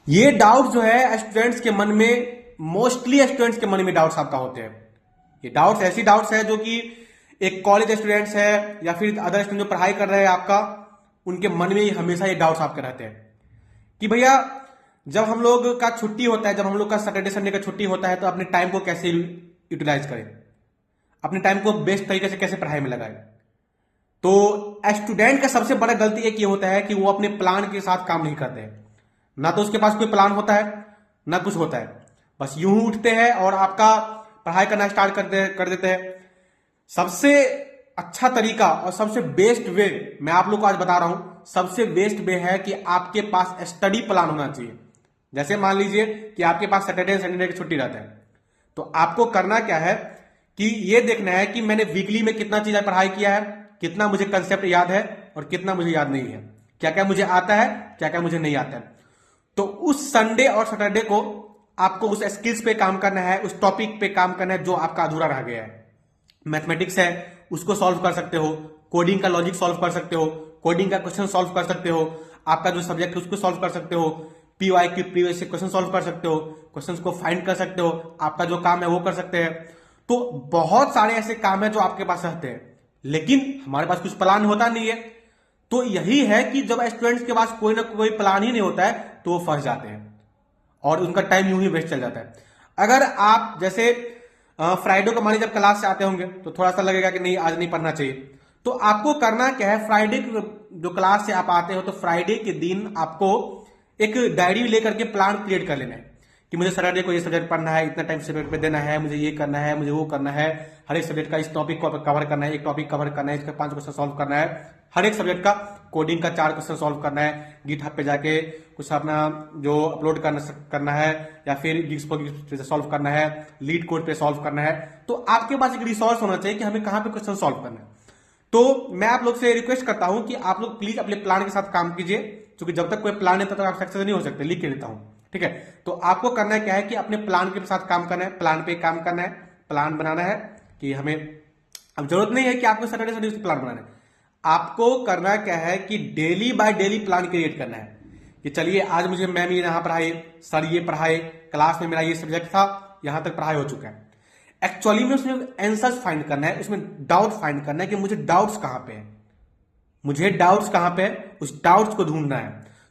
ये डाउट जो है स्टूडेंट्स के मन में, मोस्टली स्टूडेंट्स के मन में डाउट्स आपका होते हैं। ये डाउट्स ऐसी डाउट्स है जो कि एक कॉलेज स्टूडेंट्स है या फिर अदर स्टूडेंट जो पढ़ाई कर रहे हैं आपका, उनके मन में हमेशा ये डाउट्स आपके रहते हैं कि भैया जब हम लोग का छुट्टी होता है, जब हम लोग का सैटरडे संडे का छुट्टी होता है, तो अपने टाइम को कैसे यूटिलाइज करें, अपने टाइम को बेस्ट तरीके से कैसे पढ़ाई में लगाएं। तो स्टूडेंट का सबसे बड़ा गलती एक ये होता है कि वो अपने प्लान के साथ काम नहीं करते हैं। ना तो उसके पास कोई प्लान होता है, ना कुछ होता है, बस यूं उठते हैं और आपका पढ़ाई करना स्टार्ट कर देते हैं। सबसे अच्छा तरीका और सबसे बेस्ट वे मैं आप लोग को आज बता रहा हूं। सबसे बेस्ट वे है कि आपके पास स्टडी प्लान होना चाहिए। जैसे मान लीजिए कि आपके पास सैटरडे संडे की छुट्टी रहता है, तो आपको करना क्या है कि ये देखना है कि मैंने वीकली में कितना चीज पढ़ाई किया है, कितना मुझे कंसेप्ट याद है और कितना मुझे याद नहीं है, क्या क्या मुझे आता है, क्या क्या मुझे नहीं आता है। तो उस संडे और सैटरडे को आपको उस स्किल्स पे काम करना है, उस टॉपिक पे काम करना है जो आपका अधूरा रह गया है। मैथमेटिक्स है, उसको सॉल्व कर सकते हो, कोडिंग का लॉजिक सॉल्व कर सकते हो, कोडिंग का क्वेश्चन सॉल्व कर सकते हो, आपका जो सब्जेक्ट है उसको सॉल्व कर सकते हो, पीवाई की प्रीवियस क्वेश्चन सॉल्व कर सकते हो, क्वेश्चंस को फाइंड कर सकते हो, आपका जो काम है वो कर सकते हैं। तो बहुत सारे ऐसे काम है जो आपके पास रहते हैं, लेकिन हमारे पास कुछ प्लान होता नहीं है। तो यही है कि जब स्टूडेंट्स के पास कोई ना कोई प्लान ही नहीं होता है तो वो फंस जाते हैं और उनका टाइम यूं ही वेस्ट चल जाता है। अगर आप जैसे फ्राइडे को मान लीजिए जब क्लास से आते होंगे तो थोड़ा सा लगेगा कि नहीं आज नहीं पढ़ना चाहिए, तो आपको करना क्या है, फ्राइडे जो क्लास से आप आते हो तो फ्राइडे के दिन आपको एक डायरी लेकर के प्लान क्रिएट कर लेना है कि मुझे सैटरडे को ये सब्जेक्ट पढ़ना है, इतना टाइम सब्जेक्ट पे देना है, मुझे ये करना है, मुझे वो करना है, हर एक सब्जेक्ट का इस टॉपिक को कवर करना है, एक टॉपिक कवर करना है, इसका 5 क्वेश्चन सॉल्व करना है, हर एक सब्जेक्ट का कोडिंग का 4 क्वेश्चन सॉल्व करना है, गिटहब पे जाके कुछ अपना जो अपलोड करना है या फिर गिग्स पे सॉल्व करना है, लीड कोड पे सॉल्व करना है। तो आपके पास एक रिसोर्स होना चाहिए कि हमें कहां पे क्वेश्चन सॉल्व करना है। तो मैं आप लोग से रिक्वेस्ट करता हूं कि आप लोग प्लीज अपने प्लान के साथ काम कीजिए, क्योंकि जब तक कोई प्लान है तब तक आप सक्सेस नहीं हो सकते। लिख के देता हूं, ठीक है। तो आपको करना क्या है कि अपने प्लान के साथ काम करना है, प्लान पे काम करना है, प्लान बनाना है कि हमें अब जरूरत नहीं है कि आपको सैटरडे संडे प्लान बनाना है। आपको करना क्या है कि daily by daily plan create करना है कि चलिए आज मुझे मैम ये यहां पढ़ाए, सर ये पढ़ाए, क्लास में मेरा ये सब्जेक्ट था, यहां तक पढ़ाई हो चुका है। एक्चुअली में उसमें आंसर्स फाइंड करना है, उसमें डाउट फाइंड करना है कि मुझे डाउट्स कहां पे है, मुझे डाउट्स कहां पे है, उस डाउट्स को ढूंढना है।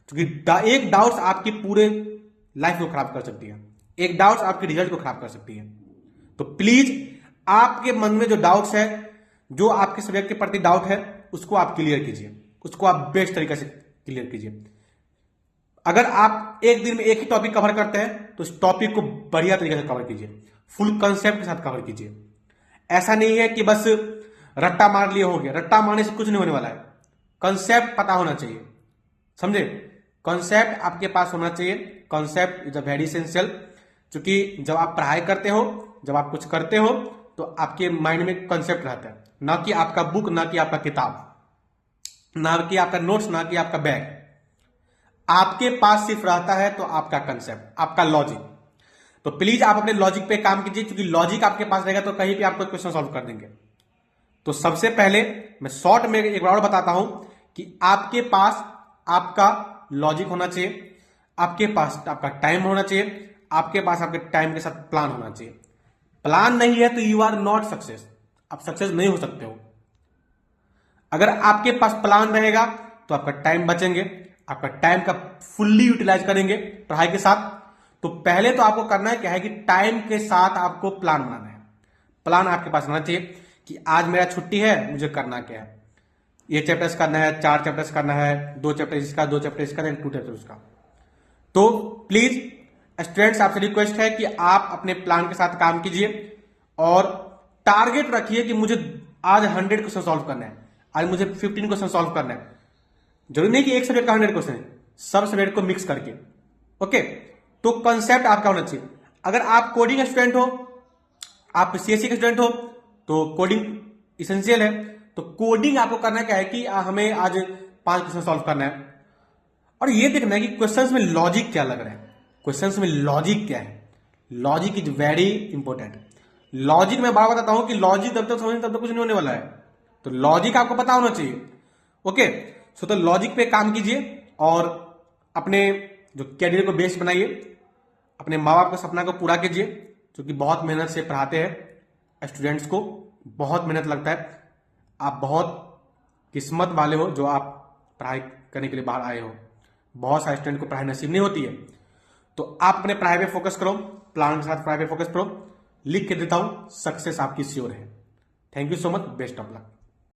क्योंकि एक डाउट्स आपकी पूरे लाइफ को खराब कर सकती है, एक डाउट्स आपके रिजल्ट को खराब कर सकती है। तो प्लीज आपके मन में जो डाउट्स है, जो आपके सब्जेक्ट के प्रति डाउट है, उसको आप क्लियर कीजिए, उसको आप बेस्ट तरीके से क्लियर कीजिए। अगर आप एक दिन में एक ही टॉपिक कवर करते हैं तो उस टॉपिक को बढ़िया तरीके से कवर कीजिए, फुल कंसेप्ट के साथ कवर कीजिए। ऐसा नहीं है कि बस रट्टा मार लिए हो गया, रट्टा मारने से कुछ नहीं होने वाला है। कंसेप्ट पता होना चाहिए, समझे। कॉन्सेप्ट आपके पास होना चाहिए, concept is a very essential. क्योंकि जब आप पढ़ाई करते हो, जब आप कुछ करते हो, तो आपके माइंड में कॉन्सेप्ट रहता है, ना कि आपका बुक, ना कि आपका किताब, ना कि आपका नोट्स, ना कि आपका बैग। आपके पास सिर्फ रहता है तो आपका कंसेप्ट, आपका लॉजिक। तो प्लीज आप अपने लॉजिक पे काम कीजिए, क्योंकि लॉजिक आपके पास रहेगा तो कहीं भी आपको क्वेश्चन सॉल्व कर देंगे। तो सबसे पहले मैं शॉर्ट में एक बार और बताता हूं कि आपके पास आपका लॉजिक होना चाहिए, आपके पास आपका टाइम होना चाहिए, आपके पास आपके टाइम के साथ प्लान होना चाहिए। प्लान नहीं है तो यू आर नॉट सक्सेस, आप सक्सेस नहीं हो सकते हो। अगर आपके पास प्लान रहेगा तो आपका टाइम बचेंगे, आपका टाइम का फुल्ली यूटिलाइज करेंगे पढ़ाई के साथ। तो पहले तो आपको करना है क्या है कि टाइम के साथ आपको प्लान बनाना है। प्लान आपके पास होना चाहिए कि आज मेरा छुट्टी है, मुझे करना क्या है, ये चैप्टर्स करना है, 4 चैप्टर्स करना है, 2 चैप्टर इसका, 2 चैप्टर इसका, 2 चैप्टर उसका। तो प्लीज स्टूडेंट्स आपसे रिक्वेस्ट है कि आप अपने प्लान के साथ काम कीजिए और टारगेट रखिए कि मुझे आज 100 क्वेश्चन सॉल्व करना है, आज मुझे 15 क्वेश्चन सॉल्व करना है। जरूरी नहीं कि एक सब्जेक्ट का 100 क्वेश्चन है, सब सब्जेक्ट को मिक्स करके। ओके, तो कंसेप्ट आपका होना चाहिए। अगर आप कोडिंग स्टूडेंट हो, आप सीएससी के स्टूडेंट हो, तो कोडिंग इसेंशियल है। तो कोडिंग आपको करना क्या है कि हमें आज 5 क्वेश्चन सॉल्व करना है और ये देखना है कि क्वेश्चंस में लॉजिक क्या लग रहा है, क्वेश्चंस में लॉजिक क्या है। Logic is very important. Logic मैं बार बताता हूं कि लॉजिक जब तक समझ तब तक कुछ नहीं होने वाला है। तो लॉजिक आपको पता होना चाहिए। ओके, सो तो लॉजिक पे काम कीजिए और अपने जो कैरियर को बेस्ट बनाइए, अपने माँ बाप का सपना को पूरा कीजिए, जो कि बहुत मेहनत से पढ़ाते हैं स्टूडेंट्स को, बहुत मेहनत लगता है। आप बहुत किस्मत वाले हो जो आप पढ़ाई करने के लिए बाहर आए हो। बहुत सारे स्टूडेंट को पढ़ाई नसीब नहीं होती है, तो आप अपने पढ़ाई पे फोकस करो, प्लान के साथ पढ़ाई पे फोकस करो। लिख के देता हूं, सक्सेस आपकी श्योर है। Thank you so much, best of luck.